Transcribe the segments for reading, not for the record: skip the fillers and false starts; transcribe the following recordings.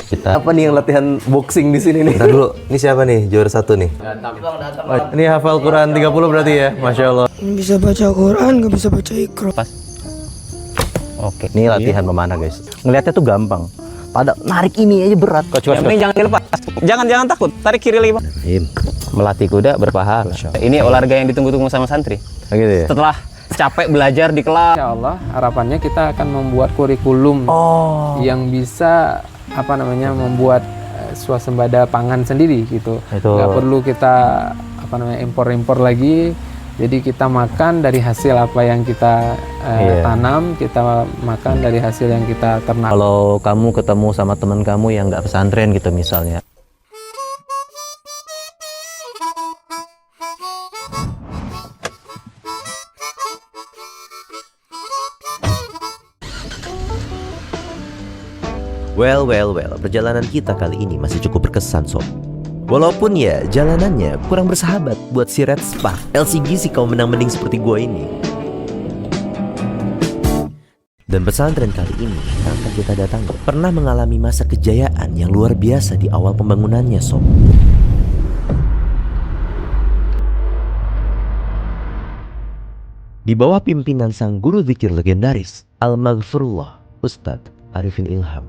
Kita Apa nih yang latihan boxing di sini nih? Ntar dulu, ini siapa nih juara 1 nih? Ini hafal Quran 30 berarti ya? Masya Allah. Ini bisa baca Quran, nggak bisa baca Iqra. Oke, ini latihan memanah guys. Ngelihatnya tuh gampang. Pada narik ini aja berat. Coach, Yang penting jangan dilepas. Jangan takut. Tarik kiri lagi, Pak. Melatih kuda berpahala. Ini olahraga yang ditunggu-tunggu sama santri. Gitu ya? Setelah capek belajar di kelas. Insya Allah harapannya kita akan membuat kurikulum yang bisa membuat swasembada pangan sendiri gitu. Nggak perlu kita impor-impor lagi. Jadi kita makan dari hasil apa yang kita tanam, kita makan dari hasil yang kita ternak. Kalau kamu ketemu sama teman kamu yang nggak pesantren gitu misalnya. Well, perjalanan kita kali ini masih cukup berkesan sob. Walaupun ya jalanannya kurang bersahabat buat si Red Spark LCGC kaum menang mending seperti gua ini. Dan pesantren kali ini yang akan kita datangi pernah mengalami masa kejayaan yang luar biasa di awal pembangunannya sob. Di bawah pimpinan sang guru zikir legendaris Al-Maghfurullah Ustadz Arifin Ilham.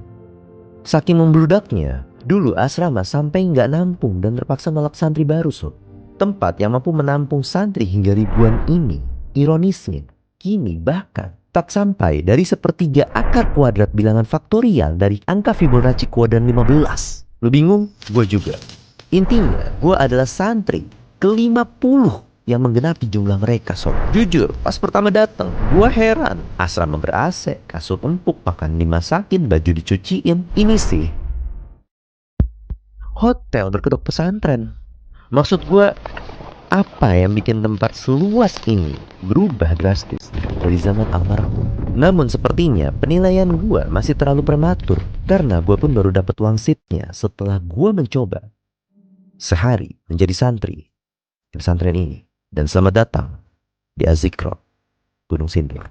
Saking membludaknya, dulu asrama sampai nggak nampung dan terpaksa nolak santri baru sob. Tempat yang mampu menampung santri hingga ribuan ini, ironisnya, kini bahkan tak sampai dari sepertiga akar kuadrat bilangan faktorial dari angka Fibonacci kuadran 15. Lu bingung? Gue juga. Intinya, gue adalah santri ke-50 yang menggenapi jumlah mereka sob. Jujur, pas pertama datang, gue heran. Asrama ber-AC, kasur empuk, makan dimasakin, baju dicuciin. Ini sih hotel berkedok pesantren. Maksud gue, apa yang bikin tempat seluas ini berubah drastis dari zaman almarhum? Namun sepertinya penilaian gue masih terlalu prematur, karena gue pun baru dapat wangsit-nya setelah gue mencoba sehari menjadi santri di pesantren ini. Dan selamat datang di Az-Zikra, Gunung Sindur.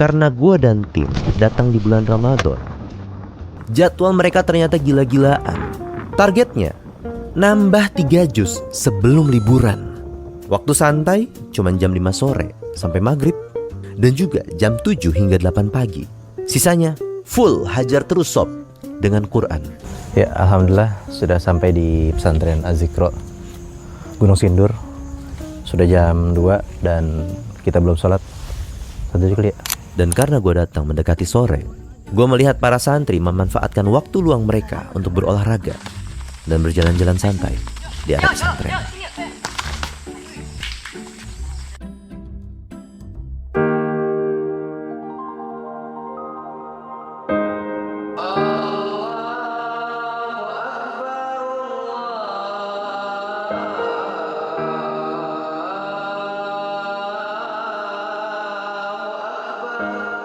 Karena gue dan tim datang di bulan Ramadan, jadwal mereka ternyata gila-gilaan. Targetnya nambah 3 juz sebelum liburan. Waktu santai cuma jam 5 sore sampai maghrib, dan juga jam 7 hingga 8 pagi. Sisanya full hajar terus sob dengan Quran. Ya alhamdulillah sudah sampai di pesantren Az-Zikra Gunung Sindur. Sudah jam 2 dan kita belum sholat. Satu kali ya. Dan karena gue datang mendekati sore, gue melihat para santri memanfaatkan waktu luang mereka untuk berolahraga dan berjalan-jalan santai di area pesantren.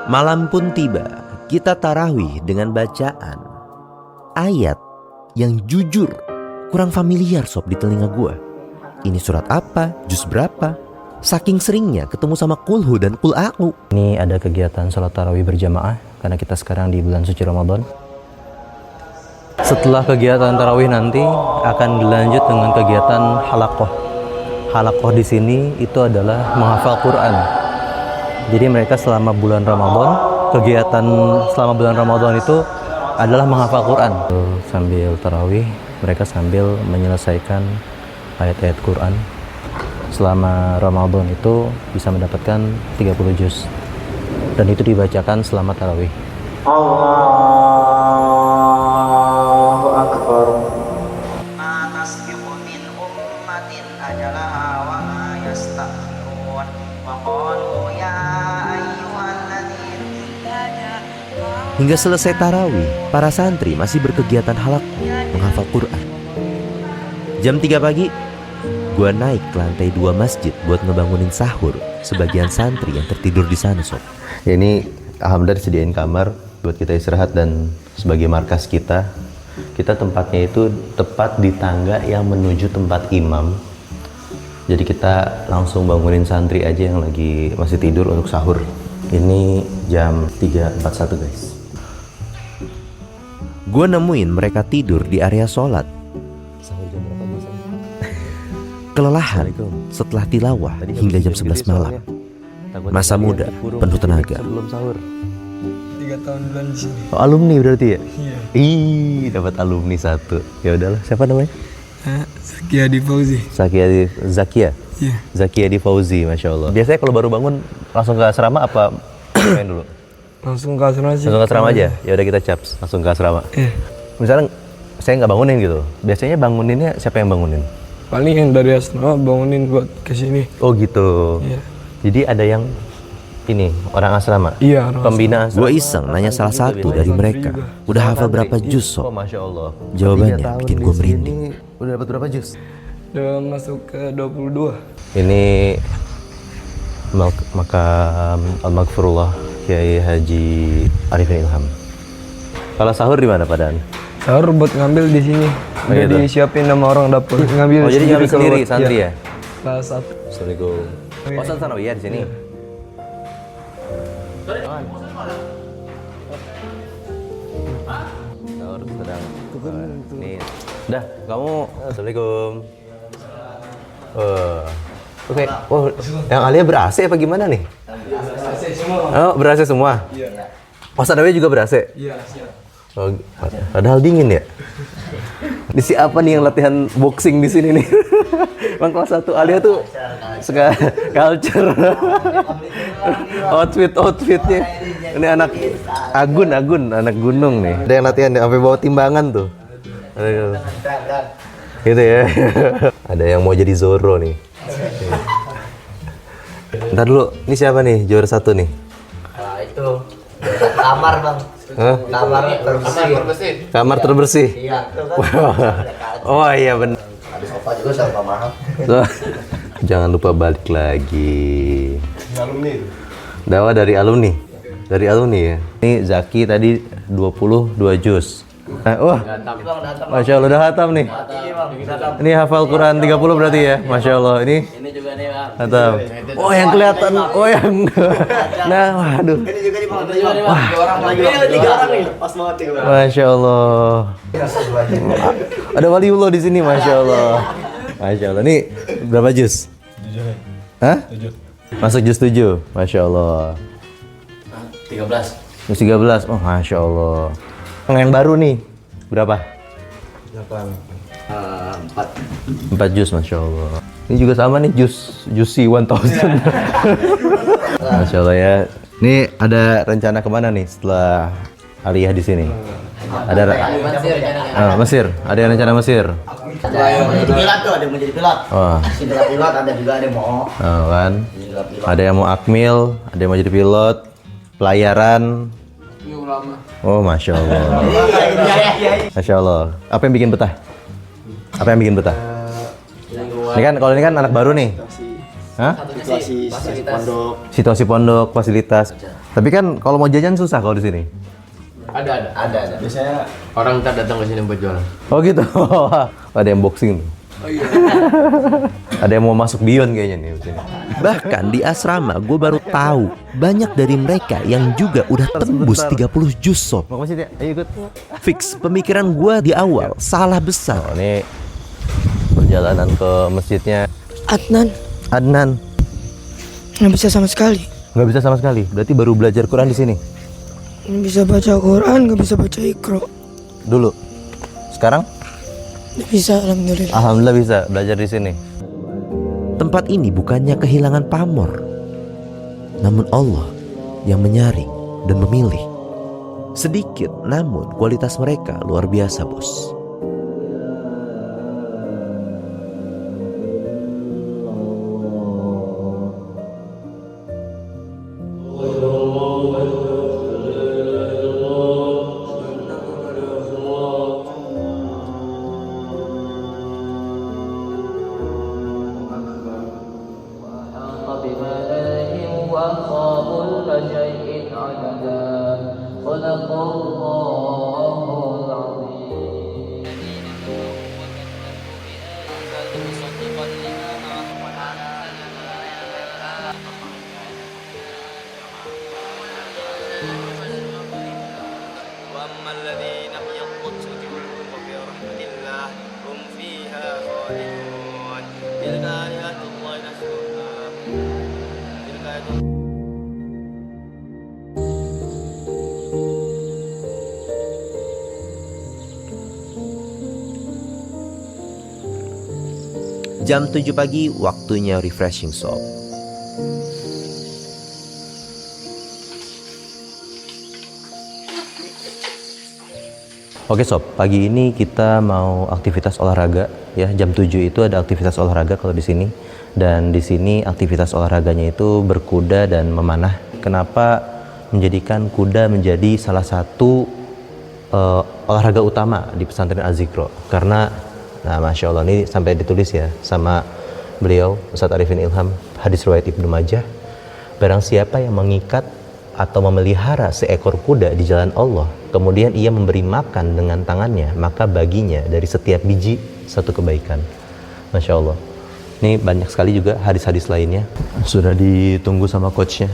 Malam pun tiba, kita tarawih dengan bacaan ayat yang jujur kurang familiar sob di telinga gue. Ini surat apa, juz berapa? Saking seringnya ketemu sama kulhu dan kul a'u. Ini ada kegiatan sholat tarawih berjamaah karena kita sekarang di bulan suci Ramadan. Setelah kegiatan tarawih nanti akan dilanjut dengan kegiatan halaqah. Halaqah di sini itu adalah menghafal Quran. Jadi mereka selama bulan Ramadan, kegiatan selama bulan Ramadan itu adalah menghafal Quran. Sambil tarawih, mereka sambil menyelesaikan ayat-ayat Quran. Selama Ramadan itu bisa mendapatkan 30 juz. Dan itu dibacakan selama tarawih. Allahu Akbar. Hingga selesai tarawih, para santri masih berkegiatan halaqah menghafal Quran. Jam 3 pagi, gua naik ke lantai 2 masjid buat ngebangunin sahur sebagian santri yang tertidur di sana sob. Ya, ini alhamdulillah disediain kamar buat kita istirahat dan sebagai markas kita Kita tempatnya itu tepat di tangga yang menuju tempat imam. Jadi kita langsung bangunin santri aja yang lagi masih tidur untuk sahur. Ini jam 3.41 guys. Gue nemuin mereka tidur di area sholat. Sahur jam berapa biasanya? Kelelahan setelah tilawah hingga jam 11 malam. Masa muda, penuh tenaga. Sebelum sahur. 3 tahun bulan di sini. Oh, alumni berarti ya? Iya. Ih, dapat alumni 1. Ya udahlah, siapa namanya? Zakia di Fauzi. Zakia. Iya. Zakia di Fauzi, masya Allah. Biasanya kalau baru bangun langsung ke asrama apa main dulu? Langsung ke asrama sih. Langsung ke asrama aja. Ya udah kita caps, langsung ke asrama. Iya. Misalnya saya nggak bangunin gitu. Biasanya banguninnya siapa yang bangunin? Paling yang dari asrama bangunin buat ke sini. Oh gitu. Iya. Jadi ada yang ini orang asrama. Iya, orang Pembina asrama. Gue iseng nanya salah satu dari mereka, udah hafal berapa juz Oh, sob? masya Allah. Jawabannya 3 tahun bikin di gue sini, merinding. Udah dapat berapa juz? Udah masuk ke 22. Ini makam Al-Maghfurullah Kiai Haji Arifin Ilham. Kalau sahur di mana Padan? Sahur buat ngambil di sini. Udah gitu. disiapin sama orang dapur. Ngambil Oh jadi ngambil sendiri keluar. santri Iya. ya? Kelas 1. Assalamualaikum. Oh Sanawiyah di sini. Sahur sedang. Nih. Dah, kamu Assalamualaikum. Oke. Oh, yang Alia ber-AC apa gimana nih? Oh, ber-AC semua? Iya. Oh, Sanawiyah juga ber-AC? Iya, oh, padahal dingin ya? Di si apa nih yang latihan boxing di sini nih? Bang kelas 1 Alia tuh suka culture. Outfitnya. Ini anak Agun, anak gunung nih. Ada yang latihan sampai bawa timbangan tuh. Gitu ya. Ada yang mau jadi Zoro nih. Ntar dulu, ini siapa nih juara 1 nih? Nah, itu kamar bang. Hah? Kamar terbersih. Kamar terbersih. Iya. Itu kan. Oh iya benar. Ada sofa juga sama mahal. Jangan lupa balik lagi. Dakwah dari alumni. Dari alumni ya. Ini Zaki tadi 22 juz. Wah. Masya Allah udah hatam nih. Ini hafal Quran 30 berarti ya. Masya Allah ini. Ini juga nih bang. Hatam. Oh yang kelihatan. Oh yang. Nah waduh. Ini juga nih bang. Wah. 3 orang lagi. Ini 3 orang nih. Pas banget nih bang. Masya Allah. Ada waliullah di sini, masya Allah. Masya Allah. Ini berapa juz? 7. Hah? 7. Masuk juz 7. Masya Allah. 13. Juz 13. Oh, masya Allah. Yang baru nih berapa? 4. 4 juz, masya Allah. Ini juga sama nih juz Juicy 1000. Masya Allah ya. Ini ada rencana kemana nih setelah aliyah di sini? Ada Mesir. Ada yang rencana Mesir. Ada yang mau jadi pilot tuh, ada yang mau jadi pilot. Wah. Si pilot ada juga ada yang mau. Oh, kan. Jadi pilot. Ada yang mau akmil, ada yang mau jadi pilot, pelayaran. Oh, masya Allah. Masya Allah. Apa yang bikin betah? Apa yang bikin betah? Ini kan kalau ini kan anak baru nih. Hah? Situasi pondok, fasilitas. Tapi kan kalau mau jajan susah kalau di sini. Ada. Biasanya orang ntar datang ke sini buat jualan. Oh gitu. Ada yang boxing tuh. Oh iya. Ada yang mau masuk Beyond kayaknya nih di sini. Bahkan di asrama gue baru tahu banyak dari mereka yang juga udah tembus 30 juz sob. Mau ke masjid ya? Ayo ikut. Fix pemikiran gue di awal salah besar. Oh, ini perjalanan ke masjidnya Adnan. Nggak bisa sama sekali. Nggak bisa sama sekali. Berarti baru belajar Quran di sini. Nggak bisa baca Quran, nggak bisa baca Iqra. Dulu. Sekarang? Nggak bisa, alhamdulillah. Alhamdulillah bisa belajar di sini. Tempat ini bukannya kehilangan pamor, namun Allah yang menyaring dan memilih. Sedikit namun kualitas mereka luar biasa bos. Jam 7 pagi, waktunya refreshing sob. Oke sob, pagi ini kita mau aktivitas olahraga ya. Jam 7 itu ada aktivitas olahraga kalau di sini. Dan di sini aktivitas olahraganya itu berkuda dan memanah. Kenapa menjadikan kuda menjadi salah satu olahraga utama di pesantren Az-Zikro? Karena, nah Masya Allah, ini sampai ditulis ya sama beliau, Ustadz Arifin Ilham, hadis riwayat Ibnu Majah. Barang siapa yang mengikat atau memelihara seekor kuda di jalan Allah, kemudian ia memberi makan dengan tangannya, maka baginya dari setiap biji satu kebaikan. Masya Allah. Ini banyak sekali juga hadis-hadis lainnya. Sudah ditunggu sama coachnya,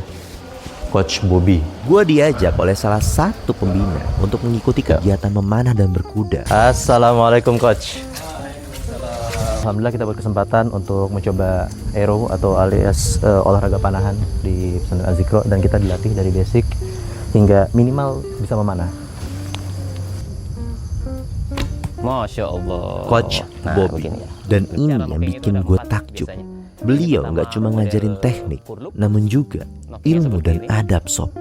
Coach Bobby. Gua diajak oleh salah satu pembina untuk mengikuti kegiatan memanah dan berkuda. Assalamualaikum Coach. Alhamdulillah kita berkesempatan untuk mencoba aero atau alias olahraga panahan di pesantren Az-Zikro, dan kita dilatih dari basic hingga minimal bisa memanah. Masya Allah. Coach Nah, Bobby. begini. Dan ini yang bikin gue takjub. Beliau nggak cuma ngajarin teknik, namun juga ilmu dan adab sob.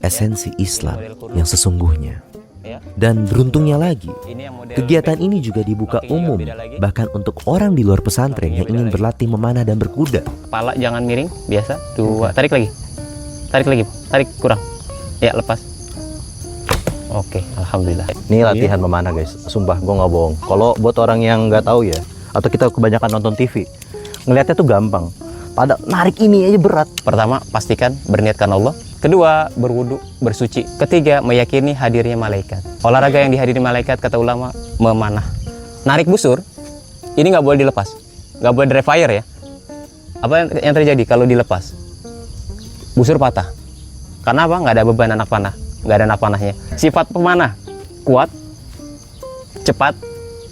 Esensi Islam yang sesungguhnya. Dan beruntungnya lagi, kegiatan ini juga dibuka umum, bahkan untuk orang di luar pesantren yang ingin berlatih memanah dan berkuda. Kepala jangan miring, biasa. 2, tarik lagi. Tarik kurang. Ya, lepas. Oke, alhamdulillah. Ini latihan memanah guys, sumpah gue nggak bohong. Kalau buat orang yang nggak tahu ya, atau kita kebanyakan nonton TV, ngelihatnya tuh gampang. Pada narik ini aja berat. Pertama, pastikan berniatkan Allah. Kedua, berwudu, bersuci. Ketiga, meyakini hadirnya malaikat. Olahraga yang dihadiri malaikat, kata ulama, memanah. Narik busur, ini nggak boleh dilepas. Nggak boleh di-refire ya. Apa yang terjadi kalau dilepas? Busur patah. Karena apa? Nggak ada beban anak panah. Nggak ada anak panahnya. Sifat pemanah, kuat, cepat,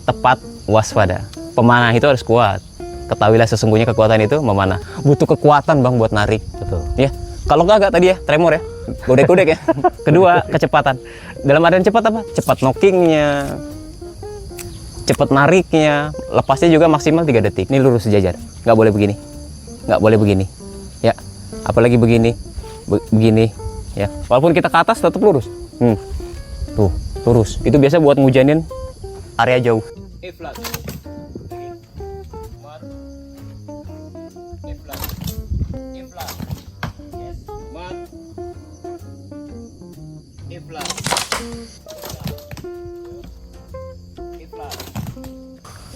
tepat, waspada. Pemanah itu harus kuat. Ketahuilah sesungguhnya kekuatan itu memanah. Butuh kekuatan bang buat narik. Betul. Ya, kalau nggak tadi ya tremor ya, godek-godek ya. Kedua, kecepatan. Dalam artian cepat apa? Cepat knockingnya, cepat nariknya, lepasnya juga maksimal 3 detik. Ini lurus sejajar, nggak boleh begini, nggak boleh begini. Ya, apalagi begini, begini. Ya, walaupun kita ke atas tetap lurus. Tuh, lurus. Itu biasa buat ngujanin area jauh.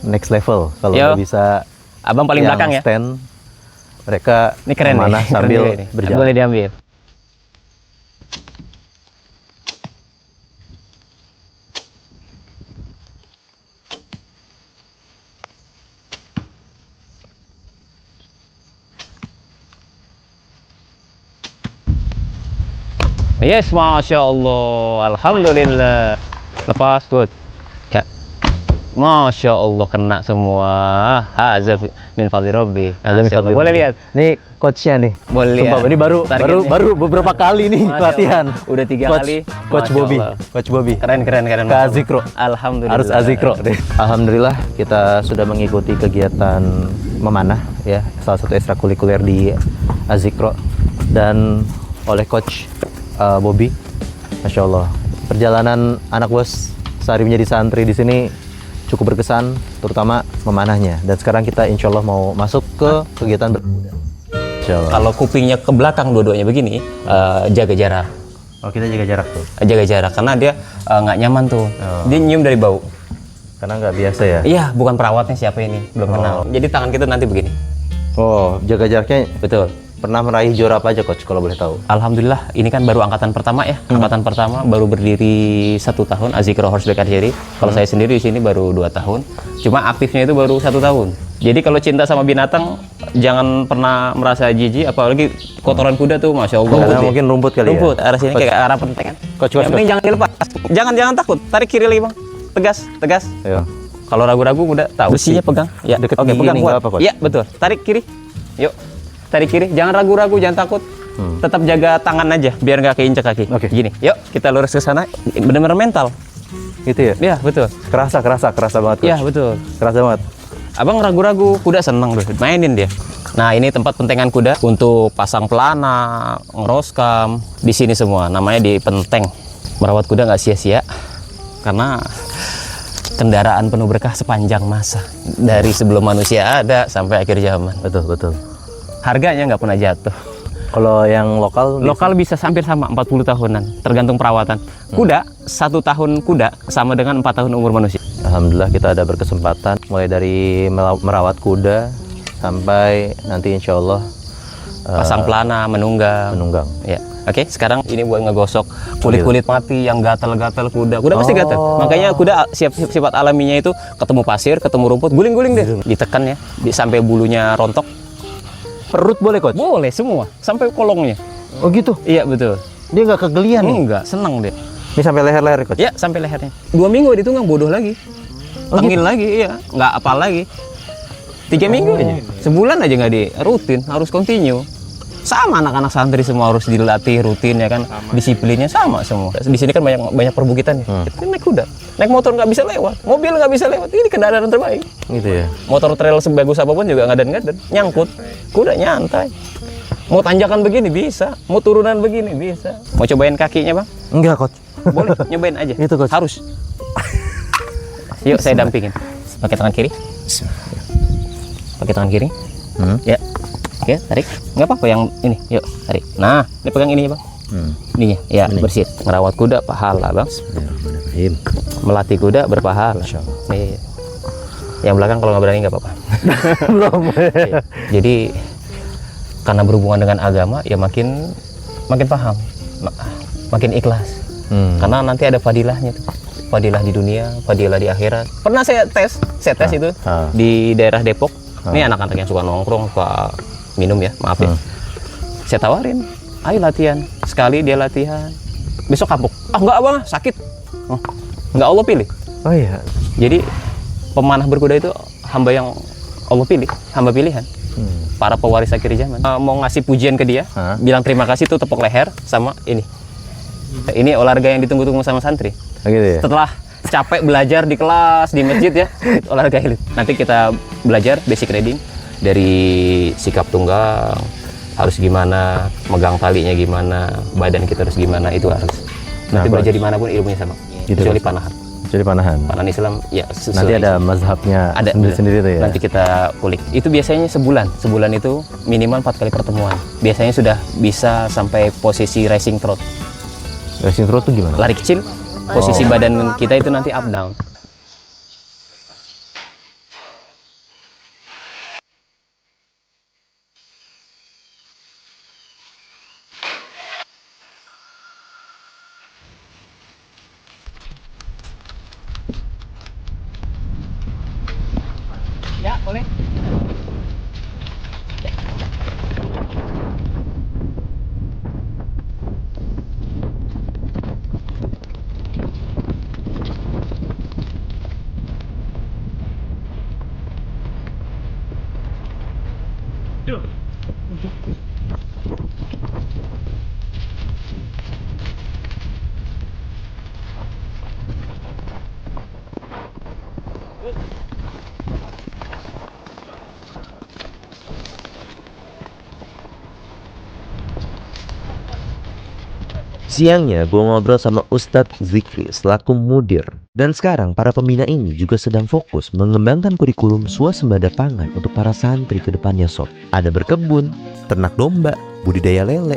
Next level kalau Yo. nggak bisa. Abang paling yang belakang ya. stand, mereka Ini keren memanah nih. sambil Keren nih. berjalan. Boleh diambil. Yes, Masya Allah. Alhamdulillah. Lepas, good. Ya. Masya Allah, kena semua. Hazal min fadli Rabbi. Masya Allah. Boleh lihat? Nih coachnya nih. Boleh Sumpah, lihat. ini Targetnya. baru beberapa kali nih Masya latihan. Allah. Udah 3 Coach, kali. Coach Masya Bobby. Allah. Coach Bobby. Keren. Ke Az-Zikro. Alhamdulillah. Harus Az-Zikro deh. Alhamdulillah kita sudah mengikuti kegiatan memanah ya, salah satu ekstrakurikuler di Az-Zikro, dan oleh Coach Bobby. Masya Allah, perjalanan anak bos sehari menjadi santri di sini cukup berkesan, terutama memanahnya. Dan sekarang kita insya Allah mau masuk ke kegiatan berkuda. Insya Allah. Kalau kupingnya ke belakang dua-duanya begini, jaga jarak. Oh, kita jaga jarak tuh, Jaga jarak karena dia nggak nyaman tuh. Dia nyium dari bau. karena nggak biasa ya. Iya, bukan perawatnya siapa ini, belum kenal. Jadi tangan kita nanti begini. Oh, jaga jaraknya. Betul. Pernah meraih juara apa aja coach kalau boleh tahu? Alhamdulillah, ini kan baru angkatan pertama ya. Angkatan pertama baru berdiri 1 tahun, Az-Zikro Horseback Archery. Kalau saya sendiri di sini baru 2 tahun. Cuma aktifnya itu baru 1 tahun. Jadi kalau cinta sama binatang, jangan pernah merasa jijik, apalagi kotoran kuda tuh, masya Allah. Karena mungkin rumput kali Rumput, ya. arah sini kayak arah penting kan. Coach, Yang penting jangan dilepas. Jangan takut. Tarik kiri lagi bang. Tegas. Ayo. Kalau ragu-ragu udah tahu. Besinya pegang. Ya. Deket Oke, gigi pegang nih, kuat. nggak apa, Coach? Iya betul. Tarik kiri. Yuk. Tarik kiri. Jangan ragu-ragu, jangan takut. Tetap jaga tangan aja biar nggak keinjak kaki. Oke. Gini. Yuk kita lurus ke sana. Benar-benar mental. Gitu ya? Iya betul. Kerasa banget coach. Iya betul. Kerasa banget. Abang ragu-ragu, kuda seneng deh, mainin dia. Nah, ini tempat pentengan kuda untuk pasang pelana, ngeroskam, di sini semua. Namanya di penteng. Merawat kuda nggak sia-sia, karena kendaraan penuh berkah sepanjang masa. Dari sebelum manusia ada sampai akhir zaman. Betul, betul. Harganya nggak pernah jatuh. Kalau yang lokal Lokal bisa hampir sama, 40 tahunan, tergantung perawatan. Kuda, 1 tahun kuda sama dengan 4 tahun umur manusia. Alhamdulillah kita ada berkesempatan mulai dari merawat kuda sampai nanti insya Allah Pasang pelana, menunggang. Ya. Oke, sekarang ini buat ngegosok kulit-kulit mati yang gatal-gatal kuda. Kuda pasti gatal. Makanya kuda sifat alaminya itu ketemu pasir, ketemu rumput, guling-guling deh. Ditekan ya, sampai bulunya rontok. perut boleh coach? Boleh semua, sampai kolongnya. Oh gitu? Iya betul. Dia nggak kegelian nih? Enggak, senang deh. Ini sampai leher-leher coach? Ya, sampai lehernya. 2 minggu ditunggang bodoh lagi. Tengil lagi, iya. Nggak apal lagi. 3 minggu aja. Sebulan aja nggak di rutin, harus continue. Sama anak-anak santri semua harus dilatih rutin ya kan. Disiplinnya sama semua. Di sini kan banyak perbukitan ya. Kita naik kuda. Naik motor nggak bisa lewat, mobil nggak bisa lewat. Ini kendaraan terbaik. Gitu ya? Motor trail sebagus apapun juga ngadan-ngadan. Nyangkut, kuda nyantai. Mau tanjakan begini bisa, mau turunan begini bisa. Mau cobain kakinya bang? Enggak coach. Boleh, nyobain aja. Gitu, Coach. Harus. Yuk, saya dampingin. Pakai tangan kiri. Pakai tangan kiri. Ya. Oke, tarik. Nggak apa-apa yang ini. Yuk, tarik. Nah, ini pegang ini, Bang. Ininya, ya, bersih. Merawat kuda pahala, Bang. Melatih kuda berpahala. Nih. Yang belakang kalau nggak berani nggak apa-apa. Belum. Iya. Jadi karena berhubungan dengan agama, ya makin paham, makin ikhlas. Karena nanti ada fadilahnya tuh. Fadilah di dunia, fadilah di akhirat. Pernah saya tes itu di daerah Depok. Ini anak-anak yang suka nongkrong, suka minum ya, maaf ya. Saya tawarin, ayo latihan. Sekali dia latihan, besok kapok. Ah enggak abang, sakit. Oh, enggak, Allah pilih. Oh iya. Jadi pemanah berkuda itu hamba yang Allah pilih, hamba pilihan. Para pewaris akhir zaman. Mau ngasih pujian ke dia, bilang terima kasih tuh tepuk leher sama ini. Ini olahraga yang ditunggu-tunggu sama santri. Oh, gitu ya? Setelah capek belajar di kelas, di masjid ya, olahraga elit. Nanti kita belajar basic riding dari sikap tunggang, harus gimana, megang talinya gimana, badan kita harus gimana, itu harus. Nanti belajar dimanapun ilmunya sama. Gitu, Kecuali panahan. Jadi panahan. Panahan Islam ya sesuai. Nanti ada mazhabnya Ada sendiri-sendiri tuh ya? Nanti kita kulik. Itu biasanya sebulan itu minimal 4 kali pertemuan. Biasanya sudah bisa sampai posisi racing trot. Racing trot tuh gimana? Lari kecil, posisi badan kita itu nanti up down. Ya, boleh. Siangnya gue ngobrol sama Ustadz Zikri selaku mudir. Dan sekarang para pembina ini juga sedang fokus mengembangkan kurikulum swasembada pangan untuk para santri ke depannya sob. Ada berkebun, ternak domba, budidaya lele,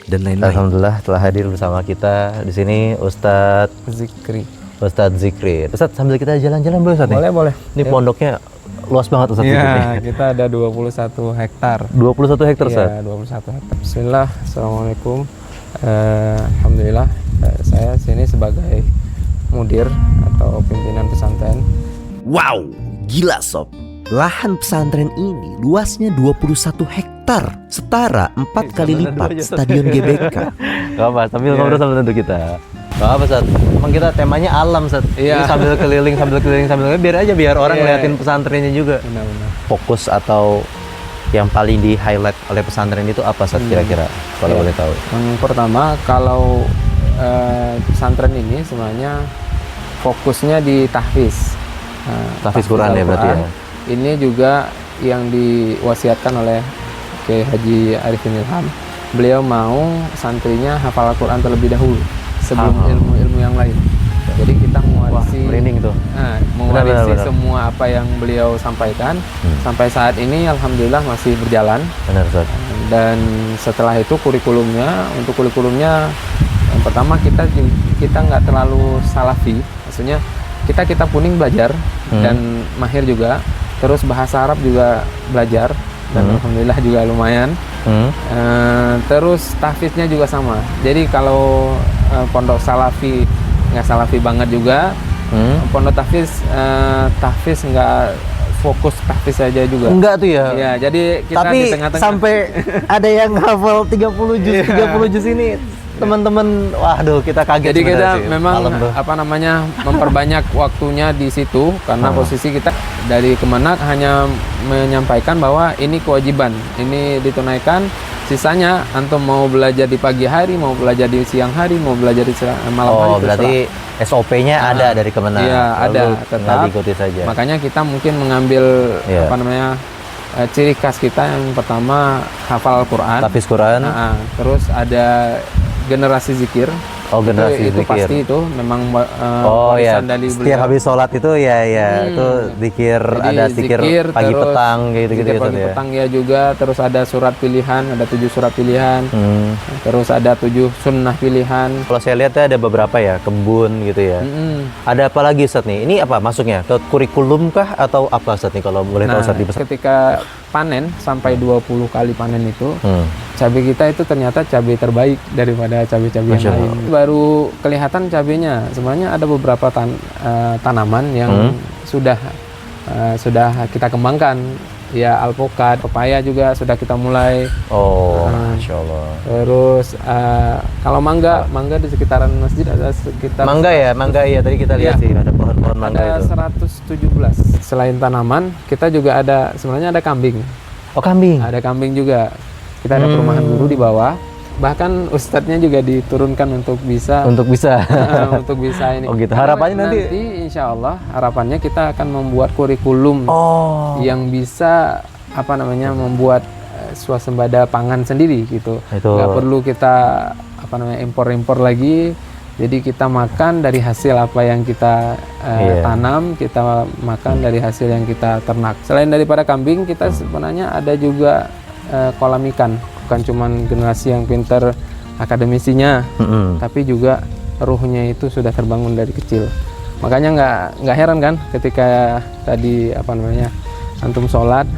dan lain-lain. Alhamdulillah telah hadir bersama kita di sini Ustadz Zikri. Ustadz Zikri. Ustadz sambil kita jalan-jalan boleh Ustadz? Boleh. Ini pondoknya luas banget Ustadz Zikri. Ya, kita ada 21 hektar. 21 hektar Ustadz? Iya, 21 hektar. Bismillah, Assalamualaikum. Alhamdulillah, saya sini sebagai mudir atau pimpinan pesantren. Wow, gila sob. Lahan pesantren ini luasnya 21 hektar, setara 4 kali lipat stadion GBK. Gak apa, sambil ngobrol sambil tentu kita. Gak apa Ustadz, emang kita temanya alam Ustadz. Iya. Ini sambil keliling, biar orang ngeliatin pesantrennya juga. Benar-benar. Fokus atau yang paling di highlight oleh pesantren itu apa Ustadz kira-kira kalau boleh tahu? Yang pertama, kalau pesantren ini sebenarnya fokusnya di tahfiz. Tahfiz Quran ya berarti ya? ini juga yang diwasiatkan oleh Kiai Haji Arifin Ilham. Beliau mau santrinya hafal Al-Quran terlebih dahulu sebelum ilmu-ilmu yang lain. Jadi kita mewarisi, Benar. semua apa yang beliau sampaikan. Sampai saat ini alhamdulillah masih berjalan. Benar, Ustaz. Dan setelah itu untuk kurikulumnya yang pertama kita nggak terlalu salafi, maksudnya kita kuning belajar dan mahir juga, terus bahasa Arab juga belajar dan alhamdulillah juga lumayan. Terus tahfiznya juga sama. Jadi kalau pondok salafi nggak salafi banget juga, pondok tahfiz nggak fokus tahfiz saja juga. Enggak tuh ya. Ya, jadi kita tapi di tengah-tengah sampai ada yang hafal 30 juz, 30 juz ini teman-teman, waduh kita kaget. Jadi kita sih, memang memperbanyak waktunya di situ karena posisi kita dari Kemenak hanya menyampaikan bahwa ini kewajiban, ini ditunaikan. Sisanya antum mau belajar di pagi hari, mau belajar di siang hari, mau belajar di malam hari. Oh, berarti SOP-nya ada dari Kemenak. Iya, ada, tetap diikuti saja. Makanya kita mungkin mengambil ciri khas kita yang pertama hafal Al-Quran. Tahfiz Quran. Terus ada generasi zikir. Oh, generasi itu zikir. Pasti itu memang warisan dari setiap beliau. habis sholat itu itu zikir. Jadi, ada zikir pagi terus petang gitu pagi ya. petang ya juga, terus ada surat pilihan, ada 7 surat pilihan, terus ada 7 sunnah pilihan. Kalau saya lihat ada beberapa ya, kebun gitu ya. Ada apa lagi Ustaz nih? Ini apa masuknya? Ke kurikulum kah atau apa Ustaz nih kalau boleh tahu Ustaz di ketika panen sampai 20 kali panen itu, cabai kita itu ternyata cabai terbaik daripada cabai-cabai yang lain. Baru kelihatan cabainya. Sebenarnya ada beberapa tanaman yang sudah kita kembangkan. Ya, alpukat, pepaya juga sudah kita mulai. Oh, Masya Allah. Terus kalau mangga di sekitaran masjid ada sekitar mangga ya tadi kita lihat sih ada pohon-pohon mangga itu. Ada 117. Selain tanaman, kita juga sebenarnya ada kambing. Oh, kambing. Ada kambing juga. Kita ada perumahan guru di bawah. Bahkan ustadznya juga diturunkan untuk bisa untuk bisa ini. Oh gitu. Harapannya nanti insya Allah harapannya kita akan membuat kurikulum yang bisa membuat swasembada pangan sendiri gitu. Nggak perlu kita impor lagi. Jadi kita makan dari hasil apa yang kita tanam, kita makan dari hasil yang kita ternak. Selain daripada kambing, kita sebenarnya ada juga kolam ikan. Bukan cuma generasi yang pintar akademisinya, tapi juga ruhnya itu sudah terbangun dari kecil. Makanya nggak heran kan ketika tadi antum sholat,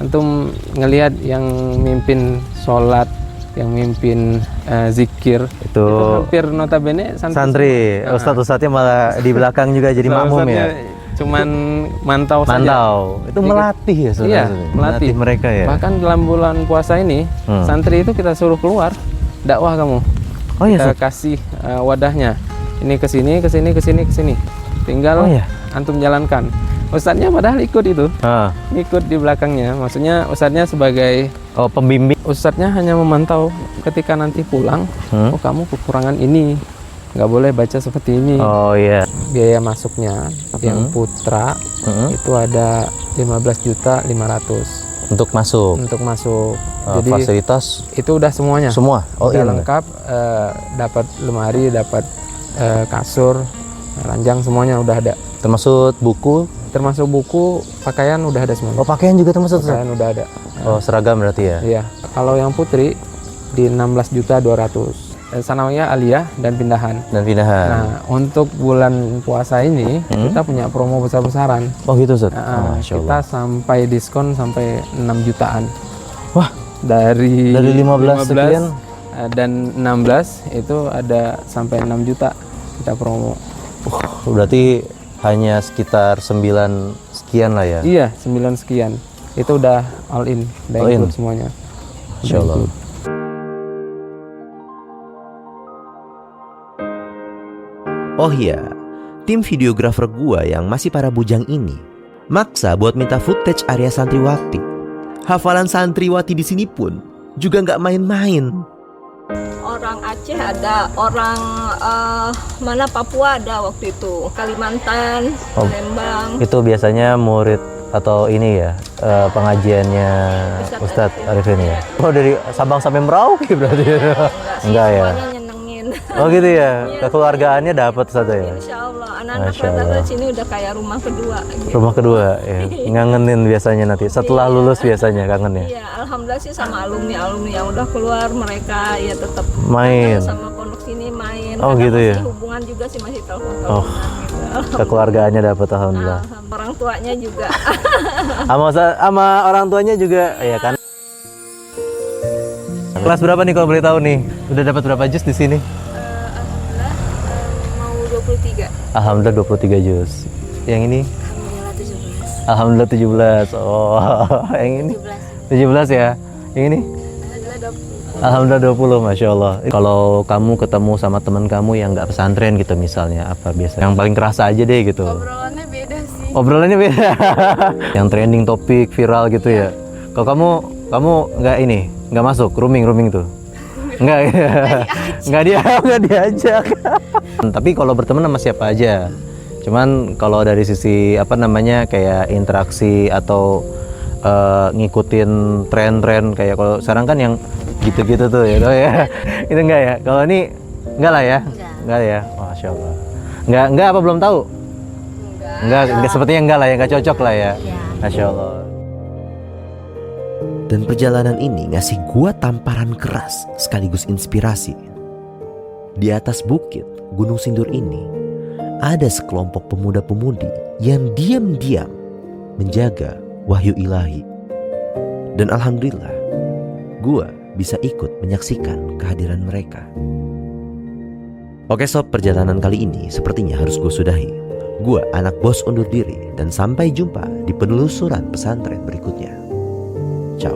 antum ngelihat yang mimpin sholat, yang mimpin zikir itu hampir notabene santri. Ustadz-ustadznya malah di belakang juga jadi makmum ya. Cuman mantau saja. Itu melatih ya sebenarnya. Iya, melatih mereka ya. Bahkan dalam bulan puasa ini, santri itu kita suruh keluar dakwah kamu. Oh iya, kita kasih wadahnya. Ini ke sini, ke sini, ke sini, ke sini. Tinggal antum jalankan. Ustadznya padahal ikut itu. Ikut di belakangnya. Maksudnya ustadznya sebagai pembimbing. Ustadznya hanya memantau ketika nanti pulang, oh kamu kekurangan ini. Nggak boleh baca seperti ini. Oh iya. Biaya masuknya yang putra itu ada 15.500.000 untuk masuk. Jadi fasilitas itu udah semuanya. Semua. Udah lengkap. Dapat lemari, dapat kasur, ranjang, semuanya udah ada. Termasuk buku. Pakaian udah ada semuanya. Oh, pakaian juga termasuk. Pakaian udah ada. Oh, seragam berarti ya. Iya. Kalau yang putri di 16.200.000. Sanawiyah, aliyah, dan pindahan. Nah, untuk bulan puasa ini kita punya promo besar-besaran. Oh gitu, Ustaz. Kita sampai diskon sampai 6 jutaan. Wah, dari 15 sekian dan 16 itu ada sampai 6 juta kita promo. Berarti hanya sekitar 9 sekian lah ya. Iya, 9 sekian. Itu udah all in, udah include semuanya. Insyaallah. Oh iya, tim videografer gua yang masih para bujang ini maksa buat minta footage area santriwati. Hafalan santriwati di sini pun juga nggak main-main. Orang Aceh ada, orang Papua ada waktu itu, Kalimantan, Palembang. Itu biasanya murid atau ini ya pengajiannya Ustadz Arifin ya? Oh dari Sabang sampai Merauke berarti? Enggak ya? Semuanya nyenengin. Oh gitu ya? Kekeluargaannya dapat satu ya? Insya Allah, anak-anak Masya Allah. rata-rata sini udah kayak rumah kedua. Gitu. Rumah kedua ya? Ngangenin biasanya nanti setelah lulus biasanya kangennya? Iya, alhamdulillah sih sama alumni yang udah keluar mereka ya tetap Main. sama pondok sini main. Oh, Kadang gitu ya? masih hubungan juga sih masih telepon-teleponan Oh. gitu. Kekeluargaannya dapat alhamdulillah. Orang tuanya juga. Sama orang tuanya juga ya kan? Kelas berapa nih kalau boleh tahu nih? Udah dapat berapa juz di sini? Alhamdulillah mau 23. Alhamdulillah 23 juz. Yang ini? Alhamdulillah 17. Alhamdulillah 17. Oh, yang ini? 17 ya. Yang ini? Alhamdulillah 20, Masya Allah. Kalau kamu ketemu sama teman kamu yang nggak pesantren gitu misalnya, apa biasa? Yang paling kerasa aja deh gitu. Obrolannya beda sih. Obrolannya beda. Yang trending topik viral gitu ya. Kalau kamu nggak masuk rooming tuh. Nggak diajak. Tapi kalau berteman sama siapa aja. Cuman kalau dari sisi apa namanya kayak interaksi atau ngikutin tren-tren kayak kalau sekarang kan yang gitu-gitu tuh ya, itu enggak ya? Kalau ini enggak lah ya? Enggak ya? Masya Allah. Enggak apa belum tahu? Enggak sepertinya enggak lah ya, enggak cocok lah ya. Masya Allah. Dan perjalanan ini ngasih gua tamparan keras sekaligus inspirasi. Di atas bukit Gunung Sindur ini ada sekelompok pemuda-pemudi yang diam-diam menjaga wahyu ilahi. Dan alhamdulillah gua bisa ikut menyaksikan kehadiran mereka. Oke sob, perjalanan kali ini sepertinya harus gue sudahi. Gua anak bos undur diri dan sampai jumpa di penelusuran pesantren berikutnya. Ciao.